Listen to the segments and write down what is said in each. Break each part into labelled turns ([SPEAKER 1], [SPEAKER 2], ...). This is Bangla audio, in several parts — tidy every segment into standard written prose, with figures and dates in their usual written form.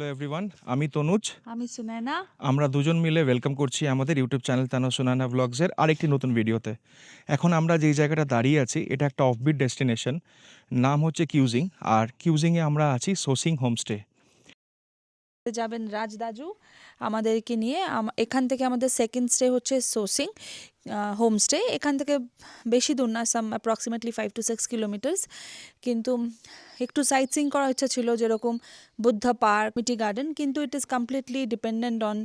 [SPEAKER 1] হ্যালো এভরিওয়ান, আমি তনুজ।
[SPEAKER 2] আমি সুনয়না।
[SPEAKER 1] আমরা দুজন মিলে ওয়েলকাম করছি আমাদের ইউটিউব চ্যানেল তানা সুনানা ব্লগসের আরেকটি নতুন ভিডিওতে। এখন আমরা যেই জায়গাটা দাঁড়িয়ে আছি এটা একটা অফবিট ডেস্টিনেশন, নাম হচ্ছে কিউজিং। আর কিউজিংয়ে আমরা আছি সোসিং হোমস্টে।
[SPEAKER 2] যাবেন রাজদাজু আমাদেরকে নিয়ে। এখান থেকে আমাদের সেকেন্ড স্টে হচ্ছে সোসিং হোমস্টে। এখান থেকে বেশি দূর না, সাম অ্যাপ্রক্সিমেটলি 5 to 6 কিলোমিটার্স। কিন্তু একটু সাইট সিইং করার ইচ্ছা ছিল, যেরকম বুদ্ধা পার্ক, মিটি গার্ডেন, কিন্তু it is completely dependent on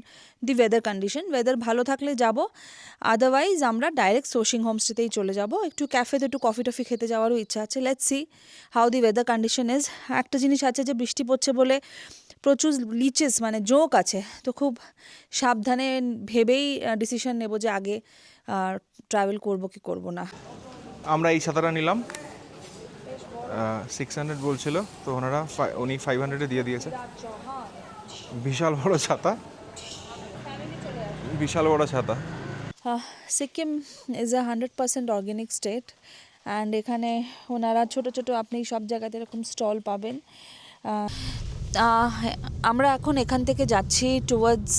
[SPEAKER 2] the weather condition. Weather ভালো থাকলে যাব, আদারওয়াইজ আমরা ডাইরেক্ট সোসিং হোমস্টেতেই চলে যাব। একটু ক্যাফেতে একটু কফি টফি খেতে যাওয়ারও ইচ্ছা আছে। Let's see how the weather condition is. একটা জিনিস আছে যে বৃষ্টি পড়ছে বলে প্রচুর লিচেস মানে জোঁক আছে, তো খুব সাবধানে ভেবেই ডিসিশন নেব যে আগে ট্রাভেল করব কি করব না।
[SPEAKER 1] আমরা এই ছাতাটা নিলাম, 600 বলছিল, তো উনি 500-এ দিয়ে দিয়েছে। বিশাল বড় ছাতা, বিশাল বড় ছাতা।
[SPEAKER 2] Sikkim is a 100% organic state, and এখানে ওনারা ছোট ছোট আপনি সব জায়গাতে এরকম স্টল পাবেন। আমরা এখন এখান থেকে যাচ্ছি towards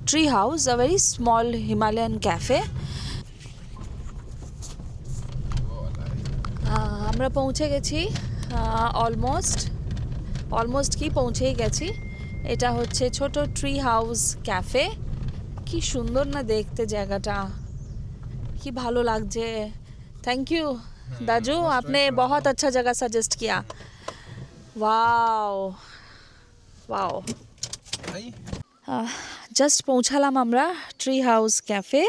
[SPEAKER 2] tree house, a very small Himalayan cafe. আমরা পৌঁছে গেছি, অলমোস্ট কি পৌঁছেই গেছি। এটা হচ্ছে ছোট ট্রি হাউস ক্যাফে। কি সুন্দর না দেখতে জায়গাটা, কি ভালো লাগছে। थैंक यू दाजू, आपने बहुत अच्छा जगह सजेस्ट किया। Wow wow. জাস্ট পৌঁছালাম আমরা ট্রি হাউস ক্যাফে।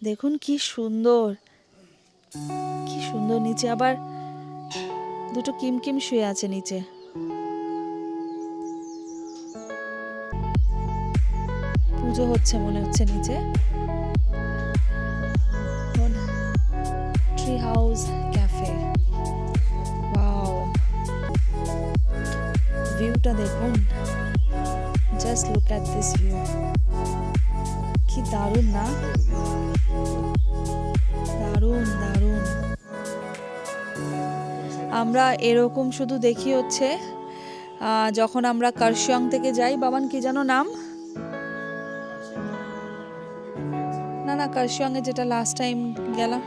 [SPEAKER 2] দেখুন কি সুন্দর, কি সুন্দর। নিচে আবার দুটো কিমকিম শুয়ে আছে নিচে। পুজো হচ্ছে মনে হচ্ছে নিচে। Tree house cafe, wow. ভিউটা দেখুন, just look at this view. কি দারুণ না, দারুণ দারুণ। আমরা এরকম শুধু দেখি হচ্ছে যখন আমরা কার্শিয়ং থেকে যাই। বাবান কি যেন নাম, না না কার্শিয়ংয়ে যেটা লাস্ট টাইম গেলাম,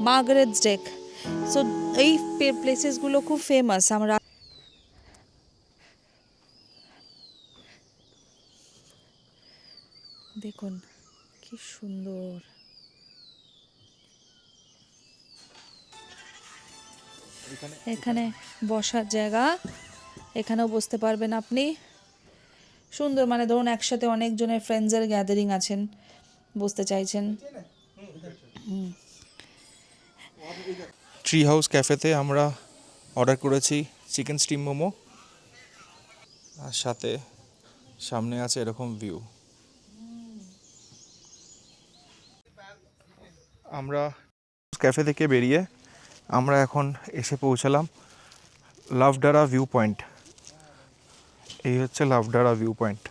[SPEAKER 2] মার্গারেটস ডেক। সো এই প্লেসেসগুলো খুব ফেমাস। আমরা দেখুন কি সুন্দর। এখানে বসার জায়গা, এখানেও বসতে পারবেন আপনি। সুন্দর, মানে ধরুন একসাথে অনেকজনের ফ্রেন্ডসের গ্যাদারিং আছেন, বসতে চাইছেন।
[SPEAKER 1] ট্রি হাউস ক্যাফেতে আমরা অর্ডার করেছি চিকেন স্টিম মোমো, আর সাথে সামনে আছে এরকম ভিউ। আমরা ক্যাফে থেকে বেরিয়ে আমরা এখন এসে পৌঁছালাম লাভডারা ভিউ পয়েন্ট। এই হচ্ছে লাভডারা ভিউ পয়েন্ট।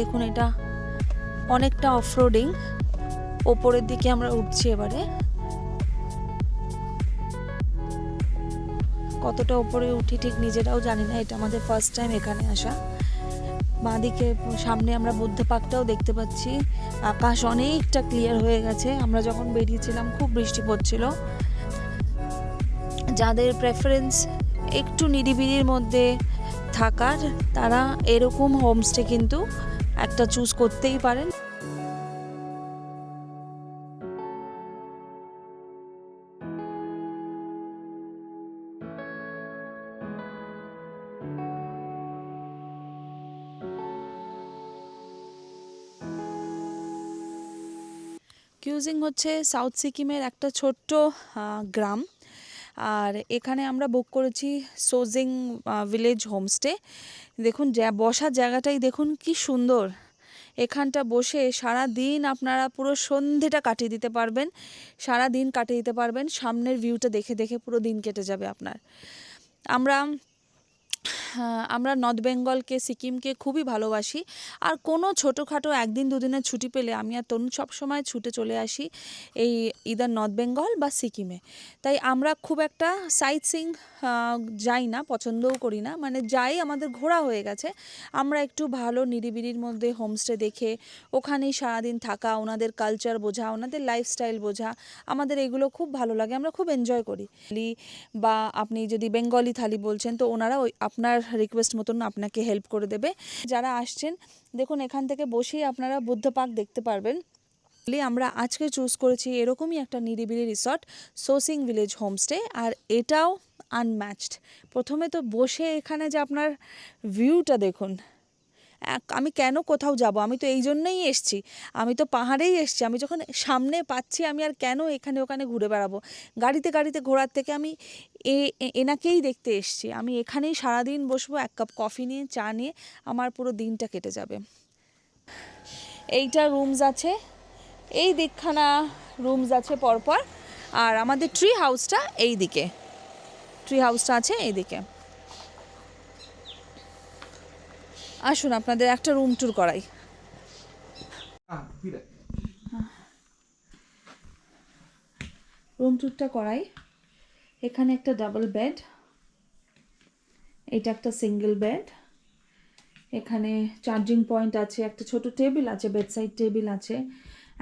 [SPEAKER 2] দেখুন এটা অনেকটা অফরোডিং, ওপরের দিকে আমরা উঠছি। এবারে কতটা ওপরে উঠি ঠিক নিজেরাও জানি না, এটা আমাদের ফার্স্ট টাইম এখানে আসা। বাঁদিকে সামনে আমরা বুদ্ধ পার্কটাও দেখতে পাচ্ছি। আকাশ অনেকটা ক্লিয়ার হয়ে গেছে। আমরা যখন বেরিয়েছিলাম খুব বৃষ্টি পড়ছিল। যাদের প্রেফারেন্স একটু নিরিবিলির মধ্যে থাকার, তারা এরকম হোমস্টে কিন্তু একটা চুজ করতেই পারেন। কিউজিং হচ্ছে সাউথ সিকিমের একটা ছোট্ট গ্রাম। আর এখানে আমরা বুক করেছি সোজিং ভিলেজ হোমস্টে। দেখুন বসার জায়গাটাই দেখুন কি সুন্দর। এখানটা বসে সারা দিন আপনারা পুরো সন্ধেটা কাটিয়ে দিতে পারবেন, সারা দিন কাটিয়ে দিতে পারবেন। সামনের ভিউটা দেখে দেখে পুরো দিন কেটে যাবে আপনার। আমরা আমরা নর্থ বেঙ্গলকে, সিকিমকে খুবই ভালোবাসি। আর কোনো ছোটোখাটো একদিন দুদিনের ছুটি পেলে আমি আর তরুণ সবসময় ছুটে চলে আসি এই ইদার নর্থ বেঙ্গল বা সিকিমে। তাই আমরা খুব একটা সাইট সিইং যাই না, পছন্দও করি না, মানে যাই আমাদের ঘোরা হয়ে গেছে। আমরা একটু ভালো নিরিবিলির মধ্যে হোমস্টে দেখে ওখানেই সারাদিন থাকা, ওনাদের কালচার বোঝা, ওনাদের লাইফস্টাইল বোঝা, আমাদের এগুলো খুব ভালো লাগে, আমরা খুব এনজয় করি। বা আপনি যদি বেঙ্গলি থালি বলছেন তো ওনারা ওই আপনার রিকোয়েস্ট মতন আপনাকে হেল্প করে দেবে। যারা আসছেন দেখুন এখান থেকে বসেই আপনারা বুদ্ধ পার্ক দেখতে পারবেন। আমরা আজকে চুজ করেছি এরকমই একটা নিরিবিলি রিসর্ট, সোসিং ভিলেজ হোমস্টে। আর এটাও আনম্যাচড। প্রথমে তো বসে এখানে যে আপনার ভিউটা দেখুন। আমি কেন কোথাও যাব, আমি তো এই জন্যই এসছি, আমি তো পাহাড়েই এসছি। আমি যখন সামনে পাচ্ছি আমি আর কেন এখানে ওখানে ঘুরে বেড়াবো। গাড়িতে গাড়িতে ঘোরার থেকে আমি এনাকেই দেখতে এসছি। আমি এখানেই সারাদিন বসবো, এক কাপ কফি নিয়ে, চা নিয়ে, আমার পুরো দিনটা কেটে যাবে। এইটা রুমস আছে, এই দিকখানা রুমস আছে পরপর। আর আমাদের ট্রি হাউসটা এই দিকে, ট্রি হাউসটা আছে এই দিকে। আসুন আপনাদের একটা রুম ট্যুর করাই। রুম ট্যুরটা করাই। এখানে একটা ডাবল বেড, এটা একটা সিঙ্গেল বেড। এখানে চার্জিং পয়েন্ট আছে, একটা ছোট টেবিল আছে, বেডসাইড টেবিল আছে,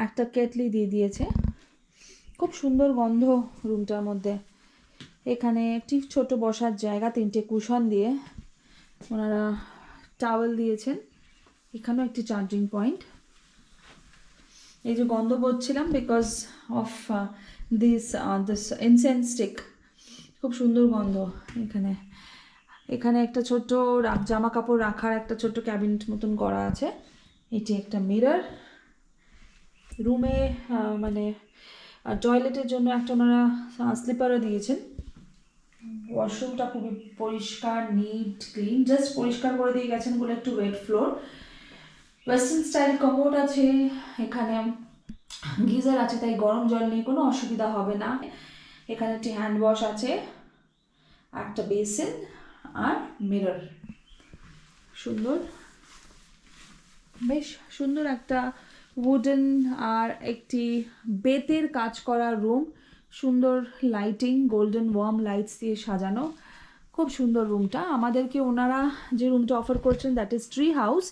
[SPEAKER 2] একটা কেটলি দিয়ে দিয়েছে। খুব সুন্দর গন্ধ রুমটার মধ্যে। এখানে একটি ছোট বসার জায়গা, 3টে কুশন দিয়ে ওনারা টাওয়েল দিয়েছেন। এখানেও একটি চার্জিং পয়েন্ট। এই যে গন্ধ বলছিলাম because of this incense stick, খুব সুন্দর গন্ধ। এখানে এখানে একটা ছোট্ট জামা কাপড় রাখার একটা ছোট্ট ক্যাবিনেট মতন করা আছে। এটি একটা মিরর। রুমে মানে টয়লেটের জন্য একটা ওনারা স্লিপারও দিয়েছেন। ওয়াশরুমটা খুবই পরিষ্কার, নিট ক্লিন, জাস্ট পরিষ্কার করে দিয়ে গেছেন বলে একটু wet floor. Western style commode আছে, এখানে গিজার আছে, তাই গরম জল নিয়ে কোনো অসুবিধা হবে না। এখানে একটি হ্যান্ড ওয়াশ আছে, একটা বেসিন আর মিরর। সুন্দর, বেশ সুন্দর একটা উডেন আর একটি বেতের কাজ করা রুম। সুন্দর লাইটিং, গোল্ডেন ওয়ার্ম লাইটস দিয়ে সাজানো, খুব সুন্দর রুমটা। আমাদেরকে ওনারা যে রুমটা অফার করছেন দ্যাট ইজ ট্রি হাউস,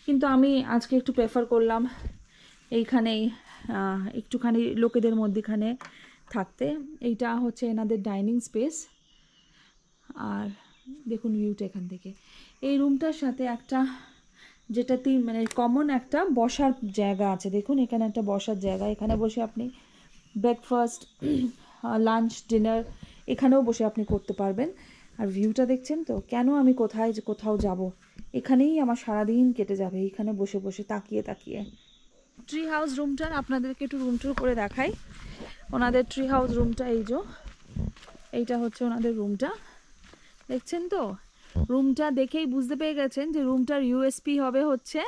[SPEAKER 2] কিন্তু আমি আজকে একটু প্রেফার করলাম এইখানেই একটুখানি লোকেদের মধ্যেখানে থাকতে। এইটা হচ্ছে এনাদের ডাইনিং স্পেস। আর দেখুন ভিউটা এখান থেকে। এই রুমটার সাথে একটা যেটা মানে কমন একটা বসার জায়গা আছে। দেখুন এখানে একটা বসার জায়গা, এখানে বসে আপনি ব্রেকফাস্ট, লাঞ্চ, ডিনার এখানেও বসে আপনি করতে পারবেন। আর ভিউটা দেখছেন তো, কেন আমি কোথাও যাব, এখানেই আমার সারাদিন কেটে যাবে, এইখানে বসে বসে তাকিয়ে তাকিয়ে। ট্রি হাউস রুমটার আপনাদেরকে একটু রুম ট্যুর করে দেখাই। ওনাদের ট্রি হাউস রুমটা এই যে, এইটা হচ্ছে ওনাদের রুমটা, দেখছেন তো। রুমটা দেখেই বুঝতে পেরে গেছেন যে রুমটার ইউএসপি হবে হচ্ছে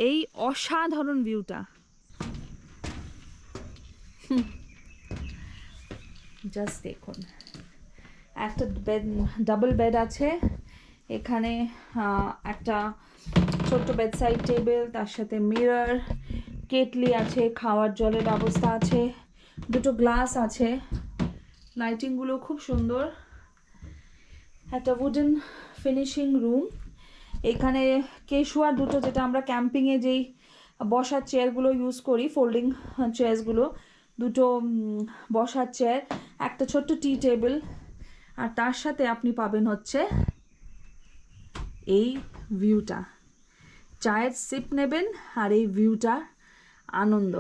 [SPEAKER 2] এই অসাধারণ ভিউটা। জাস্ট দেখুন, একটা বেড, ডাবল বেড আছে এখানে, একটা ছোট্ট বেডসাইড টেবিল, তার সাথে মিরর, কেটলি আছে, খাওয়ার জলের ব্যবস্থা আছে, দুটো গ্লাস আছে, লাইটিংগুলো খুব সুন্দর। একটা উডেন ফিনিশিং রুম। এখানে কেশুয়ার দুটো, যেটা আমরা ক্যাম্পিংয়ে যেই বসার চেয়ারগুলো ইউজ করি, ফোল্ডিং চেয়ারসগুলো, দুটো বসার চেয়ার, একটা ছোট্ট টি টেবিল, আর তার সাথে আপনি পাবেন হচ্ছে এই ভিউটা। চায়ের সিপ নেবেন আর এই ভিউটা আনন্দ,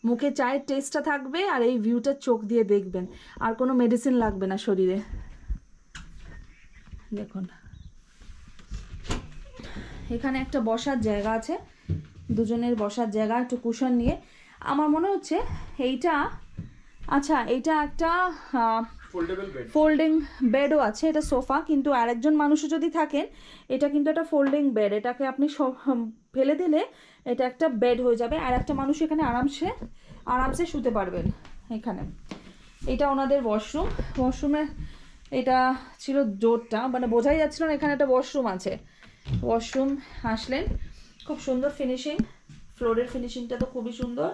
[SPEAKER 2] মুখে চায়ের টেস্টটা থাকবে আর এই ভিউটা চোখ দিয়ে দেখবেন, আর কোনো মেডিসিন লাগবে না শরীরে। দেখুন এখানে একটা বসার জায়গা আছে, দুজনের বসার জায়গা, একটু কুশন নিয়ে। আমার মনে হচ্ছে এইটা, আচ্ছা এইটা একটা
[SPEAKER 1] ফোল্ডেবল বেড।
[SPEAKER 2] ফোল্ডিং বেডও আছে, এটা সোফা, কিন্তু আরেকজন মানুষও যদি থাকেন এটা কিন্তু একটা ফোল্ডিং বেড, এটাকে আপনি ফেলে দিলে এটা একটা বেড হয়ে যাবে, আর একটা মানুষ এখানে আরামসে আরামসে শুতে পারবেন এখানে। এটা ওনাদের ওয়াশরুম, ওয়াশরুমে এটা ছিল ডোরটা, মানে বোঝাই যাচ্ছিল না এখানে একটা ওয়াশরুম আছে। ওয়াশরুম আসলেন, খুব সুন্দর ফিনিশিং, ফ্লোরের ফিনিশিংটা তো খুবই সুন্দর।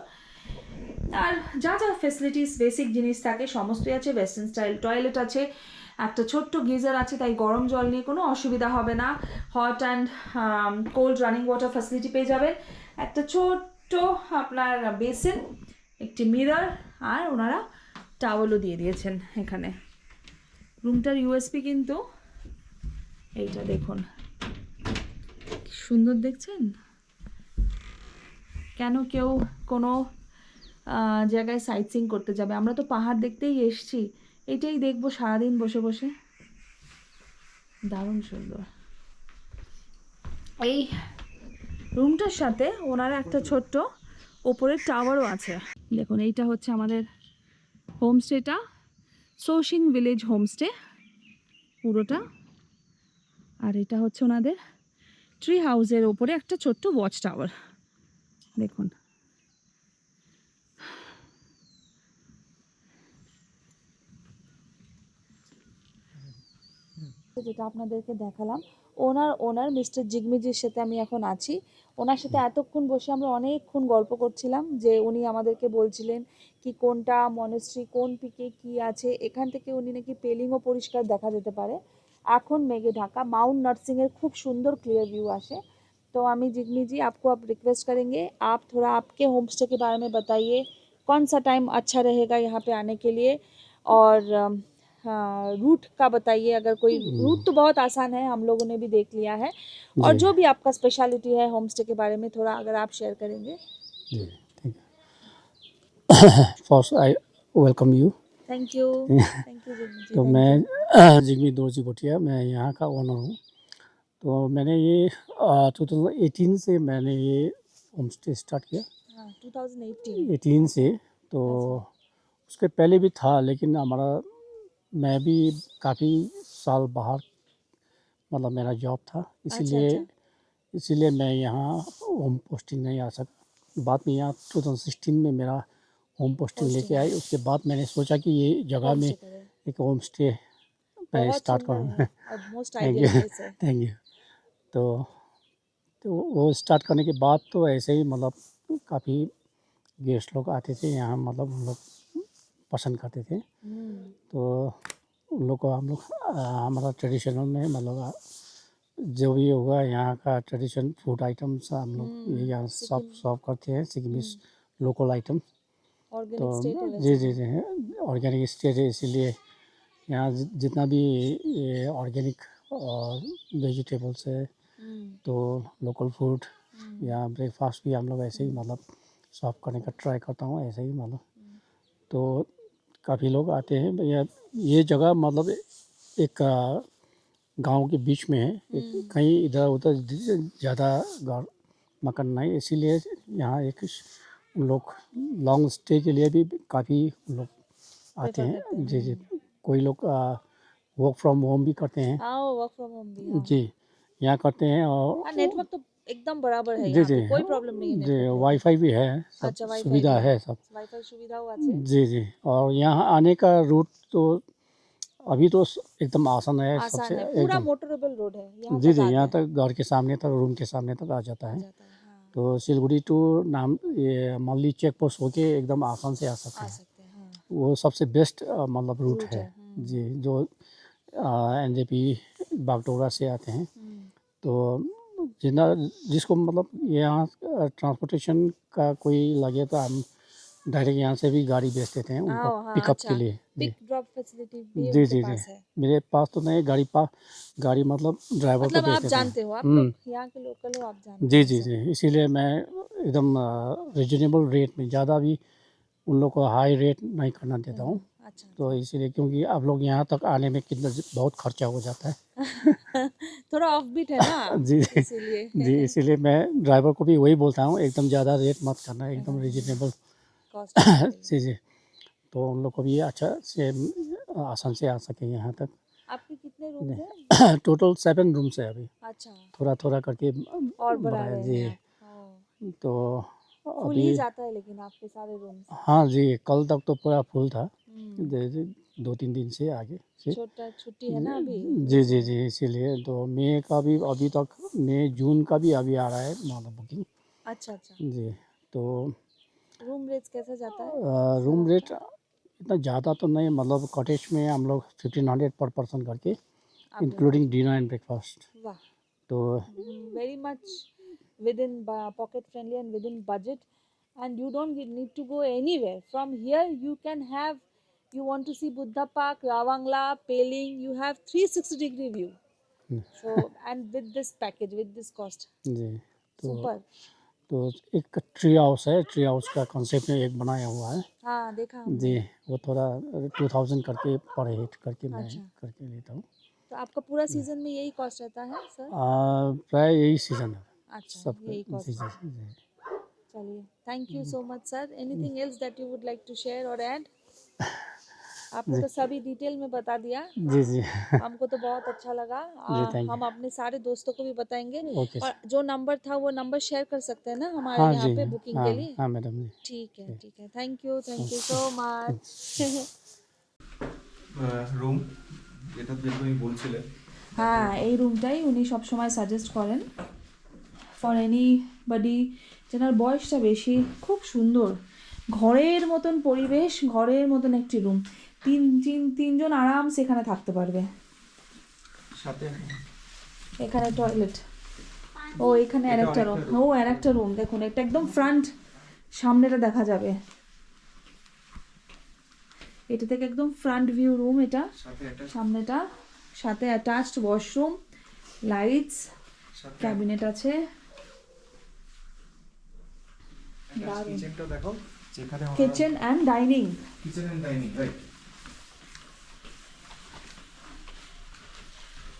[SPEAKER 2] আর যা যা ফেসিলিটিস বেসিক জিনিস থাকে সমস্তই আছে, ওয়েস্টার্ন স্টাইল টয়লেট আছে, একটা ছোট্ট গিজার আছে, তাই গরম জল নিয়ে কোনো অসুবিধা হবে না। Hot and cold running water facility পেয়ে যাবেন, একটা ছোট্ট আপনার বেসিন, একটি মিরর, আর ওনারা টাওয়েলও দিয়ে দিয়েছেন এখানে। রুমটার ইউএসপি কিন্তু এইটা দেখুন, কি সুন্দর দেখছেন। কেন কেউ কোনো জায়গায় সাইট সিইং করতে যাবে, আমরা তো পাহাড় দেখতেই এসছি, এটাই দেখবো সারাদিন বসে বসে, দারুণ সুন্দর। এই রুমটার সাথে ওনার একটা ছোট্ট ওপরের টাওয়ারও আছে। দেখুন এইটা হচ্ছে আমাদের হোমস্টেটা, সোশিং ভিলেজ হোমস্টে পুরোটা, আর এটা হচ্ছে ওনাদের ট্রি হাউসের ওপরে একটা ছোট্ট ওয়াচ টাওয়ার দেখুন। যেটা আপনাদেরকে দেখালাম, ওনার মিস্টার জিগমিজির সাথে আমি এখন আছি। ওনার সাথে এতক্ষণ বসে আমরা অনেকক্ষণ গল্প করছিলাম, যে উনি আমাদেরকে বলছিলেন কি কোনটা মনেস্ট্রি, কোন পিকে কি আছে, এখান থেকে উনি নাকি পেলিংও পরিষ্কার দেখা যেতে পারে। এখন মেঘে ঢাকা, माउंट नरसिंह এর খুব সুন্দর ক্লিয়ার व्यू আসে। तो আমি जिगमी जी आपको आप रिक्वेस्ट करेंगे, आप थोड़ा आपके होम स्टे के बारे में बताइए, कौन सा टाइम अच्छा रहेगा यहाँ पे आने के लिए, और हाँ रूट का बताइए, अगर कोई रूट तो बहुत आसान है, हम लोगों ने भी देख लिया है, और
[SPEAKER 3] जी
[SPEAKER 2] जो भी आपका स्पेशलिटी है होम स्टे के बारे में थोड़ा अगर आप शेयर करेंगे।
[SPEAKER 3] जी ठीक है। First I welcome you.
[SPEAKER 2] Thank you Jigme ji,
[SPEAKER 3] तो
[SPEAKER 2] थैंक
[SPEAKER 3] मैं
[SPEAKER 2] यू।
[SPEAKER 3] जिगमी दोरजी भुटिया, मैं यहाँ का ओनर हूँ। तो मैंने ये 2018 से मैंने ये होम स्टे स्टार्ट किया,
[SPEAKER 2] हाँ 2018।
[SPEAKER 3] 18 से। तो उसके पहले भी था, लेकिन हमारा मैं भी काफ़ी साल बाहर, मतलब मेरा जॉब था,
[SPEAKER 2] अच्छा।
[SPEAKER 3] इसीलिए मैं यहाँ होम पोस्टिंग नहीं आ सका। बाद में यहाँ 2016 में मेरा होम पोस्टिंग लेके आई। उसके बाद मैंने सोचा कि ये जगह में एक होम स्टे मैं स्टार्ट करूँ।
[SPEAKER 2] Most
[SPEAKER 3] thank you
[SPEAKER 2] ideal place है।
[SPEAKER 3] Thank you. तो वो स्टार्ट करने के बाद तो ऐसे ही मतलब काफ़ी गेस्ट लोग आते थे यहाँ, मतलब उन लोग पसंद करते थे। तो उन लोग को हम लोग हमारा ट्रेडिशनल में मतलब जो भी होगा यहाँ का ट्रेडिशन फूड आइटम्स हम लोग ये यहाँ सब सर्व करते हैं, सिक्किमीज लोकल आइटम। तो
[SPEAKER 2] ऑर्गेनिक स्टेट है
[SPEAKER 3] जी
[SPEAKER 2] वैसे
[SPEAKER 3] जी जी ऑर्गेनिक स्टेट है, इसीलिए यहाँ जितना भी ये ऑर्गेनिक और वेजिटेबल्स है, तो लोकल फूड या ब्रेकफास्ट भी हम लोग ऐसे ही मतलब सर्व करने का ट्राई करता हूँ, ऐसे ही मतलब। तो काफ़ी लोग आते हैं भैया। ये जगह मतलब एक गांव के बीच में है, कहीं इधर उधर ज़्यादा घर मकान नहीं, इसीलिए यहाँ एक लोग लॉन्ग स्टे के लिए भी काफ़ी लोग आते हैं। जी जी कोई लोग वर्क फ्रॉम होम भी करते हैं।
[SPEAKER 2] हाँ वर्क फ्रॉम होम भी, हाँ।
[SPEAKER 3] जी यहाँ करते हैं। और
[SPEAKER 2] नेटवर्क तो एकदम बराबर है
[SPEAKER 3] जी
[SPEAKER 2] यहाँ
[SPEAKER 3] जी
[SPEAKER 2] पे, कोई प्रॉब्लम नहीं है
[SPEAKER 3] जी
[SPEAKER 2] नेटवर्क में।
[SPEAKER 3] वाईफाई भी है, सब
[SPEAKER 2] अच्छा वाईफाई
[SPEAKER 3] सुविधा
[SPEAKER 2] भी
[SPEAKER 3] है सब।
[SPEAKER 2] वाईफाई सुविधा हुआ আছে।
[SPEAKER 3] जी जी और यहाँ आने का रूट तो अभी तो एकदम आसान है,
[SPEAKER 2] आसान
[SPEAKER 3] सबसे
[SPEAKER 2] है, पूरा
[SPEAKER 3] एकदम।
[SPEAKER 2] मोटरेबल रोड है यहाँ
[SPEAKER 3] जी
[SPEAKER 2] तक
[SPEAKER 3] जी
[SPEAKER 2] आता
[SPEAKER 3] यहाँ
[SPEAKER 2] है।
[SPEAKER 3] तक घर के सामने तक, रूम के सामने तक आ जाता है।
[SPEAKER 2] जाता है, हाँ।
[SPEAKER 3] तो सिलगुड़ी टू नाम ये मल्ली चेक पोस्ट होके एकदम आसान से आ सकते
[SPEAKER 2] आ
[SPEAKER 3] हैं।
[SPEAKER 2] सकते हैं, हाँ।
[SPEAKER 3] वो सबसे बेस्ट मतलब रूट
[SPEAKER 2] रूट
[SPEAKER 3] है।
[SPEAKER 2] है,
[SPEAKER 3] जी जो एनजेपी बागडोगरा से आते हैं। तो जितना जिसको मतलब यहाँ ट्रांसपोर्टेशन का कोई लगे तो हम डायरेक्ट यहाँ से भी गाड़ी भेज देते हैं उनको
[SPEAKER 2] हाँ
[SPEAKER 3] पिकअप
[SPEAKER 2] अच्छा,
[SPEAKER 3] के लिए। जी
[SPEAKER 2] पिक ड्रॉप फैसिलिटी भी
[SPEAKER 3] जी
[SPEAKER 2] उनके
[SPEAKER 3] जी जी
[SPEAKER 2] पास है।
[SPEAKER 3] मेरे पास तो नहीं गाड़ी मतलब ड्राइवर को
[SPEAKER 2] मतलब
[SPEAKER 3] भेज
[SPEAKER 2] आप
[SPEAKER 3] देते हैं।
[SPEAKER 2] जानते हो, आप लोग यहाँ के लोकल हो, आप जानते
[SPEAKER 3] जी
[SPEAKER 2] हो
[SPEAKER 3] जी
[SPEAKER 2] सब।
[SPEAKER 3] जी इसीलिए मैं एकदम रिजनेबल रेट में, ज़्यादा भी उन लोग को हाई रेट नहीं करना देता हूँ।
[SPEAKER 2] अच्छा
[SPEAKER 3] तो इसीलिए क्योंकि आप लोग यहाँ तक आने में कितना बहुत खर्चा हो जाता है।
[SPEAKER 2] थोड़ा ऑफ बीट है ना
[SPEAKER 3] जी
[SPEAKER 2] इसीलिए।
[SPEAKER 3] जी इसीलिए मैं ड्राइवर को भी वही बोलता हूँ, एकदम ज़्यादा रेट मत करना, एकदम रिजनेबल
[SPEAKER 2] कॉस्ट
[SPEAKER 3] जी जी, तो उन लोग को भी अच्छा से आसान से आ सके यहाँ तक।
[SPEAKER 2] आपके कितने रूम्स हैं?
[SPEAKER 3] टोटल 7 रूम्स है अभी,
[SPEAKER 2] अच्छा,
[SPEAKER 3] थोड़ा थोड़ा करके
[SPEAKER 2] और बढ़ा
[SPEAKER 3] बढ़ाया
[SPEAKER 2] रहे
[SPEAKER 3] जी।
[SPEAKER 2] हैं आप?
[SPEAKER 3] तो
[SPEAKER 2] फुल ही
[SPEAKER 3] अभी
[SPEAKER 2] जाता है लेकिन आपके सारे रूम्स।
[SPEAKER 3] हाँ जी, कल तक तो पूरा फुल था,
[SPEAKER 2] हम्म,
[SPEAKER 3] 2-3 दिन से आगे से।
[SPEAKER 2] छोटा छुट्टी है ना अभी,
[SPEAKER 3] जी जी जी, इसीलिए तो मई का भी अभी तक, मई जून का भी अभी आ रहा है मतलब बुकिंग
[SPEAKER 2] अच्छा अच्छा।
[SPEAKER 3] जी। तो
[SPEAKER 2] रूम रेट्स कैसा जाता है?
[SPEAKER 3] रूम रेट इतना ज़्यादा तो नहीं, मतलब कॉटेज में हम लोग 1500 पर पर्सन करके,
[SPEAKER 2] आप
[SPEAKER 3] इंक्लूडिंग डिनर एंड ब्रेकफास्ट।
[SPEAKER 2] वाह,
[SPEAKER 3] तो
[SPEAKER 2] very much within pocket friendly and within budget, and you don't need to go anywhere. From here you can have, you want to see Buddha Park, Ravangla, Peling, you have 360-degree view. So and with this package, with this cost,
[SPEAKER 3] जी, तो
[SPEAKER 2] super.
[SPEAKER 3] तो एक ट्री हाउस है, ट्री हाउस का कॉन्सेप्ट में एक बनाया हुआ है
[SPEAKER 2] हाँ देखा हमने।
[SPEAKER 3] जी, वो थोड़ा 2000 करके पर हेड करके मैं
[SPEAKER 2] अच्छा,
[SPEAKER 3] करके लेता हूँ।
[SPEAKER 2] तो आपका पूरा सीजन में यही कॉस्ट रहता है सर?
[SPEAKER 3] प्राय यही सीज़न है
[SPEAKER 2] अच्छा,
[SPEAKER 3] सबका
[SPEAKER 2] यही
[SPEAKER 3] जी
[SPEAKER 2] कॉस्ट
[SPEAKER 3] जी
[SPEAKER 2] है।
[SPEAKER 3] जी।
[SPEAKER 2] चलिए, thank you so much sir. Anything else that you would like to share और ऐड? आपने तो सभी डिटेल में बता दिया,
[SPEAKER 3] जी जी
[SPEAKER 2] हमको तो बहुत अच्छा लगा।
[SPEAKER 3] जी, थैंक
[SPEAKER 2] हम
[SPEAKER 3] यू।
[SPEAKER 2] अपने सारे दोस्तों को भी बताएंगे,
[SPEAKER 3] ओके
[SPEAKER 2] और
[SPEAKER 3] सर।
[SPEAKER 2] जो नंबर था वो नंबर शेयर कर सकते हैं ना हमारे
[SPEAKER 3] हाँ
[SPEAKER 2] यहाँ
[SPEAKER 3] जी,
[SPEAKER 2] पे बुकिंग
[SPEAKER 3] हाँ
[SPEAKER 2] के लिए?
[SPEAKER 3] हाँ मैडम जी।
[SPEAKER 2] ठीक है ठीक है, thank you so much.
[SPEAKER 1] Room যেটা দিয়ে তুমি বলছিলে,
[SPEAKER 2] হ্যাঁ, এই রুমটাই উনি সবসময় সাজেস্ট করেন ফর এনিবডি যেনার বয়সটা বেশি। খুব সুন্দর, ঘরের মতন পরিবেশ, ঘরের মতন একটি রুম। তিনজন আরাম সেখানে থাকতে পারবে।
[SPEAKER 1] সাথে
[SPEAKER 2] এখানে টয়লেট, ও এখানে আর একটা রুম, ও আর একটা রুম দেখুন, এটা একদম ফ্রন্ট, সামনেটা দেখা যাবে। এটা থেকে একদম ফ্রন্ট ভিউ রুম, এটা সামনেটা, সাথে অ্যাটাচড ওয়াশরুম, লাইটস, ক্যাবিনেট আছে।
[SPEAKER 1] কিচেনটা দেখো, যেখানে
[SPEAKER 2] kitchen and dining,
[SPEAKER 1] kitchen and dining, right.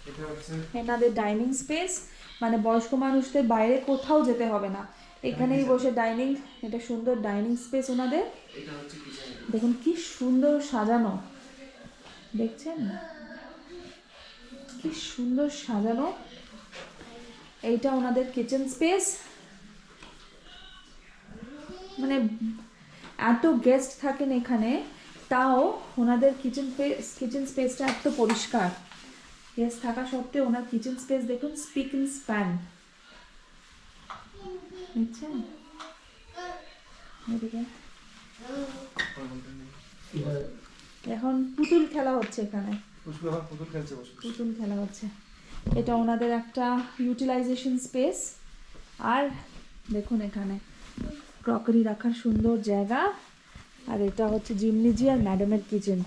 [SPEAKER 1] এটা হচ্ছে
[SPEAKER 2] এনাদের ডাইনিং স্পেস, মানে বয়স্ক মানুষদের বাইরে কোথাও যেতে হবে না, এখানেই বসে ডাইনিং। এটা সুন্দর ডাইনিং স্পেস ওনাদের,
[SPEAKER 1] এটা হচ্ছে কিচেন।
[SPEAKER 2] দেখুন কি সুন্দর সাজানো, দেখছেন কি সুন্দর সাজানো। এইটা ওনাদের কিচেন স্পেস, মানে এত গেস্ট থাকেন এখানে, তাও ওনাদের কিচেন স্পেসটা এত পরিষ্কার। গেস্ট থাকা সত্ত্বেও ওনার কিচেন স্পেস দেখুন, স্পিক ইন স্প্যান, দেখছেন? এদিকে এখন পুতুল খেলা হচ্ছে এখানে,
[SPEAKER 1] পুতুল খেলছে বসে।
[SPEAKER 2] পুতুল খেলা হচ্ছে। এটা ওনাদের একটা ইউটিলাইজেশন স্পেস। আর দেখুন এখানে ক্রকারি রাখার সুন্দর জায়গা। আর এটা হচ্ছে জিমনিজি আর ম্যাডামের কিচেন।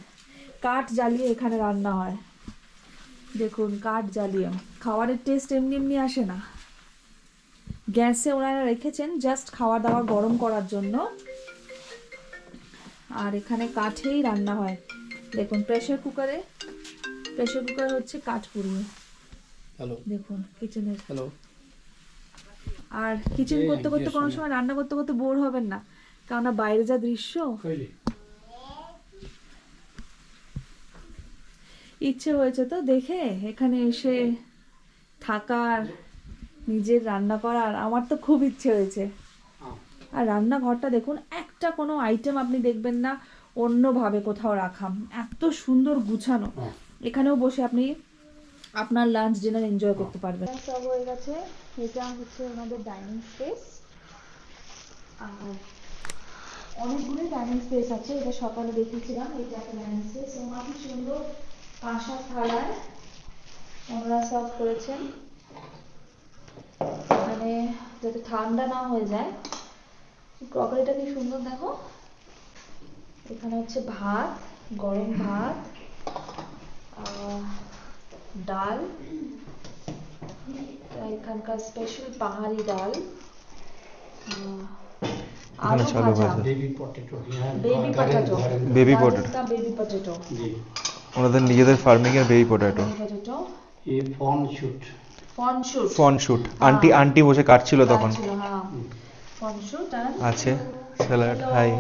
[SPEAKER 2] কাঠ জ্বালিয়ে এখানে রান্না হয়, দেখুন কাঠ জ্বালিয়ে। খাবারের টেস্ট এমনি এমনি আসে না, গ্যাসে ওনারা রেখেছেন জাস্ট খাওয়া দাওয়া গরম করার জন্য। আর এখানে কাঠেই রান্না হয়, দেখুন প্রেসার কুকার হচ্ছে কাঠ পুড়িয়ে।
[SPEAKER 3] হ্যালো,
[SPEAKER 2] দেখুন কিচেনের,
[SPEAKER 3] হ্যালো।
[SPEAKER 2] আর কিচেন করতে করতে কোনো সময় রান্না করতে করতে বোর হবেন না, কেননা বাইরে যা দৃশ্য। ইচ্ছে হয়েছে তো দেখে এখানে এসে থাকার, নিজের রান্না করার, আমার তো খুব ইচ্ছে হয়েছে। আর রান্নাঘরটা দেখুন, একটা কোনো আইটেম আপনি দেখবেন না অন্যভাবে কোথাও রাখা, এত সুন্দর গুছানো। এখানেও বসে আপনি আপনার লাঞ্চ ডিনার এনজয় করতে পারবেন। সব হয়ে গেছে, এটা হচ্ছে ওনাদের ডাইনিং স্পেস। আর অনেকগুলোই ডাইনিং স্পেস আছে, এটা সকালে দেখেছিলাম। এটা একটা ডাইনিং স্পেস, ওনার কি সুন্দর কাঁসা থালায় ওনারা সার্ভ করেছেন, মানে যাতে ঠান্ডা না হয়ে যায়। ক্রকারিটা কি সুন্দর দেখো। এখানে হচ্ছে ভাত, গরম ভাত, ডাল, এখানকার স্পেশাল পাহাড়ি ডাল, আলু ভাজা, baby potato,
[SPEAKER 1] baby potato,
[SPEAKER 2] baby potato,
[SPEAKER 1] ওনাদের নিজেদের ফার্মিং এর বেবি পটেটো।
[SPEAKER 3] ये fern shoot
[SPEAKER 1] fern shoot, aunty বসে কাটছিল তখন
[SPEAKER 2] হ্যাঁ ফন শুট
[SPEAKER 1] আছে। Salad. Hi.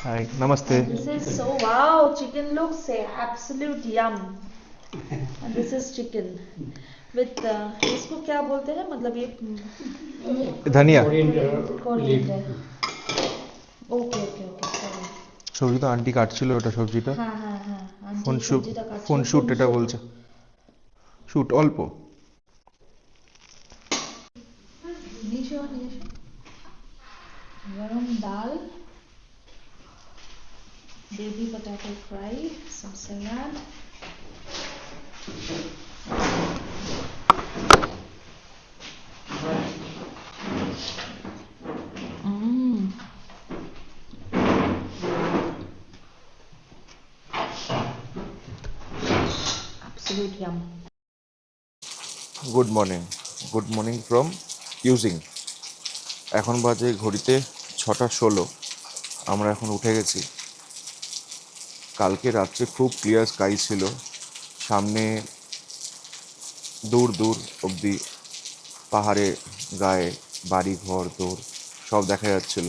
[SPEAKER 1] Hi. Namaste.
[SPEAKER 2] This is so wow, chicken looks absolute yum. And this is chicken with इसको क्या बोलते हैं मतलब ये
[SPEAKER 1] धनिया
[SPEAKER 2] coriander okay okay okay sorry
[SPEAKER 1] সবজি তো আন্টি কাটছিল ওটা সবজিটা
[SPEAKER 2] হ্যাঁ হ্যাঁ হ্যাঁ আন্টি
[SPEAKER 1] ফোন শুট
[SPEAKER 2] সবজিটা কাটছে
[SPEAKER 1] ফোন শুট এটা বলছে শুট অল্প
[SPEAKER 2] নিশো নিশো गरम दाल baby potato fry some salad mm. absolute yum
[SPEAKER 1] good morning from using এখন বাজে ঘড়িতে 6:16 আমরা এখন উঠে গেছি কালকে রাত্রে খুব ক্লিয়ার স্কাই ছিল সামনে দূর দূর অবধি পাহাড়ে গায়ে বাড়ি ঘর দূর সব দেখা যাচ্ছিল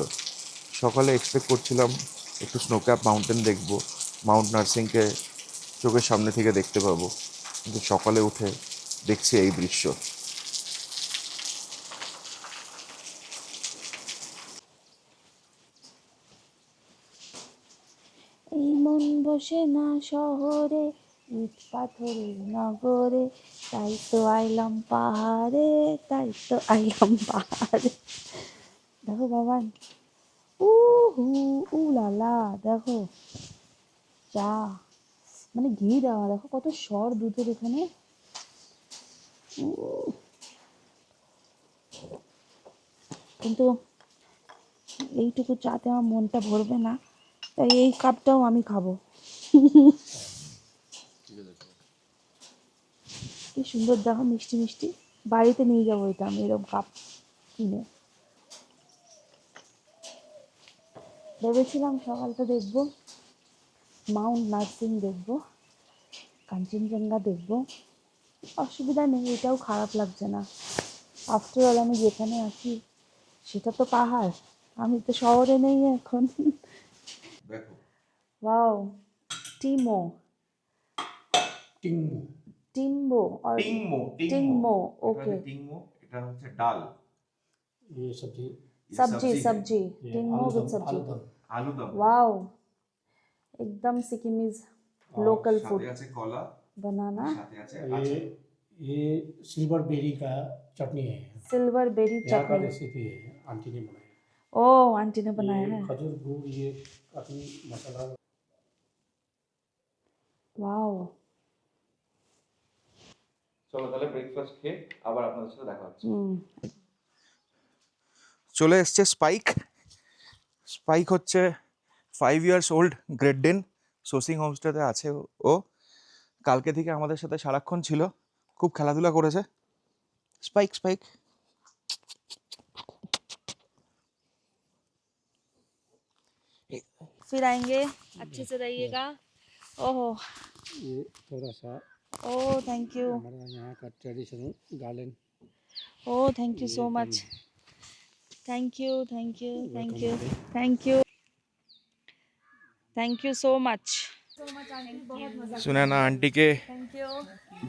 [SPEAKER 1] সকালে এক্সপেক্ট করছিলাম একটু স্নোক্যাপ মাউন্টেন দেখব মাউন্ট নার্সিংকে চোখের সামনে থেকে দেখতে পাবো কিন্তু সকালে উঠে দেখছি এই দৃশ্য
[SPEAKER 2] এই মন বসে না শহরে ইট পাথরের নগরে তাই তো আইলাম পাহাড়ে দেখো বাবান উ হু উ লালা দেখো চা মানে ঘি দেওয়া দেখো কত স্বর দুধের এখানে উহ, কিন্তু এইটুকু চাতে আমার মনটা ভরবে না তাই এই কাপটাও আমি খাবো কি সুন্দর দেখো মিষ্টি মিষ্টি বাড়িতে নিয়ে যাবো এটা আমি এরকম কাপ কিনে ভেবেছিলাম সকালটা দেখবো মাউন্ট নার্সিং দেখবো কাঞ্চনজঙ্ঘা দেখবো অসুবিধা নেই এটাও খারাপ লাগছে না আফটার অল আমি যেখানে আছি সেটা তো পাহাড় আমি তো শহরে নেই এখন
[SPEAKER 1] দেখো
[SPEAKER 2] ওয়াও টিমো
[SPEAKER 3] टिंगमू
[SPEAKER 2] টিম্বো আর টিংমো ওকে
[SPEAKER 1] টিংমো এটা হচ্ছে ডাল
[SPEAKER 3] ये सब्जी
[SPEAKER 2] सब्जी सब्जी
[SPEAKER 3] ये
[SPEAKER 2] टिंगमो विद सब्जी
[SPEAKER 3] आलूदम
[SPEAKER 1] আলুদম
[SPEAKER 2] वाओ एकदम सिक्किमीज लोकल फूड
[SPEAKER 1] সাথে আছে কলা
[SPEAKER 2] बनाना
[SPEAKER 1] সাথে আছে
[SPEAKER 3] ये सिल्वर बेरी का चटनी है
[SPEAKER 2] सिल्वर बेरी
[SPEAKER 3] यहाँ का
[SPEAKER 2] चटनी
[SPEAKER 3] रेसिपी है आंटी ने बनाया
[SPEAKER 2] ओ आंटी ने बनाया
[SPEAKER 3] ये
[SPEAKER 2] है
[SPEAKER 3] खजूर गुड़ ये काफी मसाला
[SPEAKER 2] वाओ
[SPEAKER 1] চলো তাহলে ব্রেকফাস্ট খেয়ে আবার আপনাদের সাথে দেখা হচ্ছে
[SPEAKER 2] हम्म
[SPEAKER 1] চলে এসছে স্পাইক হচ্ছে 5 ইয়ার্স ওল্ড গ্রেট ডেন সোসিং হোমস্টেতে আছে ও কালকে থেকে আমাদের সাথে সারাক্ষণ ছিল খুব খেলাধুলা করেছে স্পাইক
[SPEAKER 2] फिर आएंगे अच्छे से रहिएगा ओहो
[SPEAKER 3] ये थोड़ा सा
[SPEAKER 2] ओ थैंक यू
[SPEAKER 3] हमारा यहाँ का traditional garden
[SPEAKER 2] oh thank you so much thank you thank you thank you thank you thank you so much
[SPEAKER 1] Sunana আন্টিকে
[SPEAKER 2] थैंक यू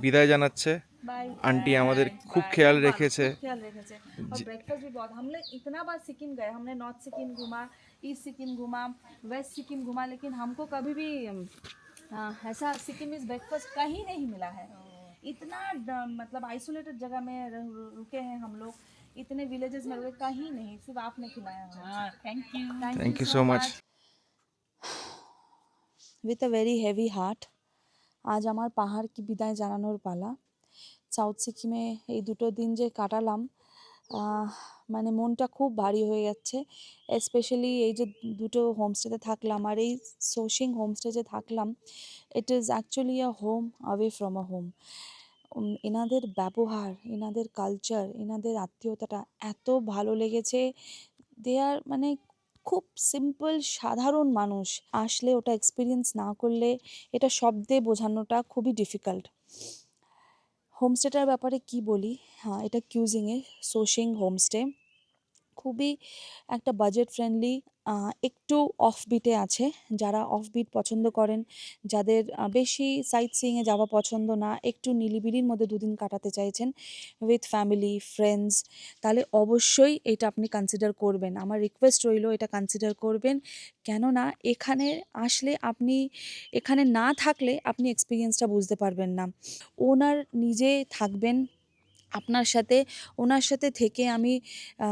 [SPEAKER 1] বিদায় জানাচ্ছে
[SPEAKER 2] बाय
[SPEAKER 1] আন্টি আমাদের খুব খেয়াল রেখেছে
[SPEAKER 2] ख्याल रखेছে और ब्रेकफास्ट भी बहुत हम लोग इतना बार सिक्किम गए हमने नॉर्थ सिक्किम घूमा ईस्ट सिक्किम घूमा वेस्ट सिक्किम घूमा लेकिन हमको कभी भी ऐसा सिक्किम इस ब्रेकफास्ट कहीं नहीं मिला है इतना मतलब आइसोलेटेड जगह में रुके हैं हम लोग इतने विलेजेस में रुके कहीं नहीं सिर्फ आपने खिलाया
[SPEAKER 1] thank you so much
[SPEAKER 2] with a very heavy heart আজ আমার পাহাড়কে বিদায় জানানোর পালা সাউথ সিকিমে এই দুটো দিন যে কাটালাম মানে মনটা খুব ভারী হয়ে যাচ্ছে স্পেশালি এই যে দুটো হোমস্টেতে থাকলাম আর এই সোশিং হোমস্টে যে থাকলাম it is actually a home away from a home এনাদের ব্যবহার এনাদের কালচার এনাদের আত্মীয়তাটা এত ভালো লেগেছে দে আর মানে খুব সিম্পল সাধারণ মানুষ আসলে ওটা এক্সপিরিয়েন্স না করলে এটা শব্দে বোঝানোটা খুবই ডিফিকাল্ট হোমস্টেটার ব্যাপারে কি বলি হ্যাঁ এটা কিউজিংয়ে সোশিং হোমস্টে খুবই একটা বাজেট ফ্রেন্ডলি, একটু অফবিটে আছে। যারা অফবিট পছন্দ করেন, যাদের বেশি সাইট সিইংয়ে যাওয়া পছন্দ না, একটু নিরিবিলির মধ্যে দুদিন কাটাতে চাইছেন উইথ ফ্যামিলি ফ্রেন্ডস, তাহলে অবশ্যই এটা আপনি কনসিডার করবেন। আমার রিকোয়েস্ট রইল এটা কনসিডার করবেন। কেননা এখানে আসলে আপনি, এখানে না থাকলে আপনি এক্সপিরিয়েন্সটা বুঝতে পারবেন না। ওনার নিজে থাকবেন আপনার সাথে, ওনার সাথে থেকে আমি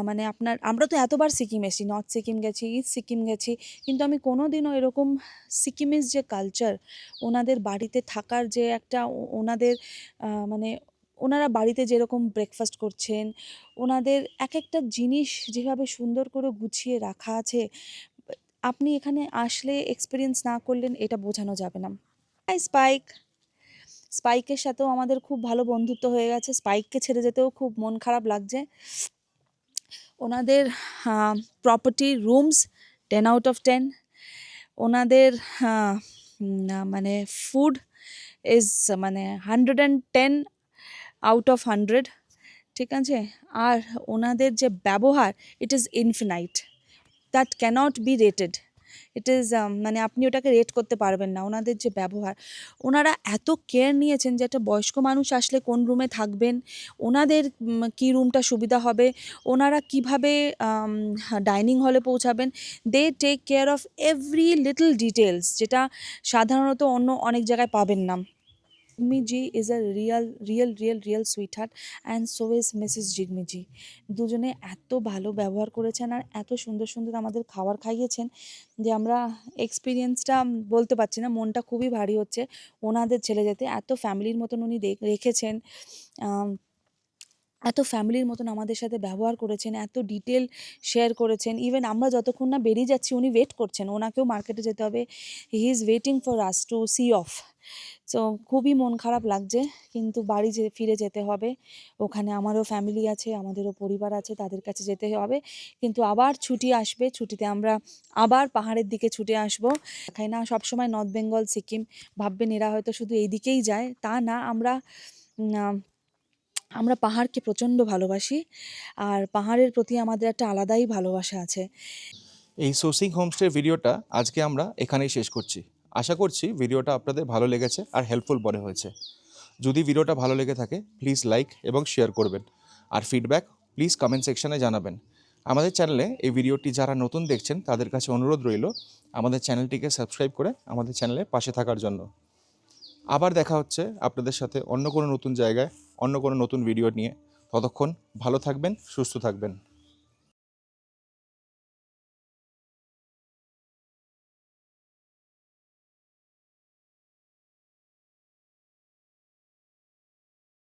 [SPEAKER 2] মানে আমরা তো এতবার সিকিম এসেছি, নর্থ সিকিম গেছি, ইস্ট সিকিম গেছি, কিন্তু আমি কোনো দিনও এরকম সিকিমের যে কালচার, ওনাদের বাড়িতে থাকার যে একটা ওনাদের মানে ওনারা বাড়িতে যেরকম ব্রেকফাস্ট করছেন, ওনাদের এক একটা জিনিস যেভাবে সুন্দর করে গুছিয়ে রাখা আছে, আপনি এখানে আসলে এক্সপিরিয়েন্স না করলেন এটা বোঝানো যাবে না। High spike! স্পাইকের সাথেও আমাদের খুব ভালো বন্ধুত্ব হয়ে গেছে। স্পাইককে ছেড়ে যেতেও খুব মন খারাপ লাগছে। ওনাদের প্রপার্টি রুমস 10 আউট অফ 10। ওনাদের মানে ফুড ইজ মানে 110 আউট অফ 100, ঠিক আছে? আর ওনাদের যে ব্যবহার, it is infinite, that cannot be rated. It is মানে আপনি ওটাকে রেট করতে পারবেন না। ওনাদের যে ব্যবহার, ওনারা এত কেয়ার নিয়েছেন যে একটা বয়স্ক মানুষ আসলে কোন রুমে থাকবেন, ওনাদের কী রুমটা সুবিধা হবে, ওনারা কীভাবে ডাইনিং হলে পৌঁছাবেন, they take care of every little details, যেটা সাধারণত অন্য অনেক জায়গায় পাবেন না। Jigmiji is a real sweetheart, and so is Mrs Jigmiji. দুজনে এত ভালো ব্যবহার করেছেন আর এত সুন্দর সুন্দর আমাদের খাবার খাইয়েছেন যে আমরা এক্সপিরিয়েন্সটা বলতে পারছি না, মনটা খুবই ভারী হচ্ছে ওনাদের ছেড়ে যেতে। এত ফ্যামিলির মতন উনি রেখেছেন, এত ফ্যামিলির মতন আমাদের সাথে ব্যবহার করেছেন, এত ডিটেল শেয়ার করেছেন। ইভেন আমরা যতক্ষণ না বেরিয়ে যাচ্ছি উনি ওয়েট করছেন, ওনাকেও মার্কেটে যেতে হবে, he is waiting for us to see off. So খুবই মন খারাপ লাগছে, কিন্তু বাড়ি ফিরে যেতে হবে। ওখানে আমারও ফ্যামিলি আছে, আমাদেরও পরিবার আছে, তাদের কাছে যেতে হবে। কিন্তু আবার ছুটি আসবে, ছুটিতে আমরা আবার পাহাড়ের দিকে ছুটে আসবো। দেখাই না সবসময় নর্থ বেঙ্গল সিকিম, ভাববেন এরা হয়তো শুধু এই দিকেই যায়, তা না। আমরা পাহাড়কে প্রচণ্ড ভালোবাসি, আর পাহাড়ের প্রতি আমাদের একটা আলাদাই ভালোবাসা আছে।
[SPEAKER 1] এই সোসিং হোমস্টের ভিডিওটা আজকে আমরা এখানেই শেষ করছি। আশা করছি ভিডিওটা আপনাদের ভালো লেগেছে আর হেল্পফুল মনে হয়েছে। যদি ভিডিওটা ভালো লেগে থাকে প্লিজ লাইক এবং শেয়ার করবেন, আর ফিডব্যাক প্লিজ কমেন্ট সেকশনে জানাবেন। আমাদের চ্যানেলে এই ভিডিওটি যারা নতুন দেখছেন তাদের কাছে অনুরোধ রইল আমাদের চ্যানেলটিকে সাবস্ক্রাইব করে আমাদের চ্যানেলে পাশে থাকার জন্য। আবার দেখা হচ্ছে আপনাদের সাথে অন্য কোনো নতুন জায়গায়, অন্য কোনো নতুন ভিডিও নিয়ে। ততক্ষণ ভালো থাকবেন, সুস্থ থাকবেন।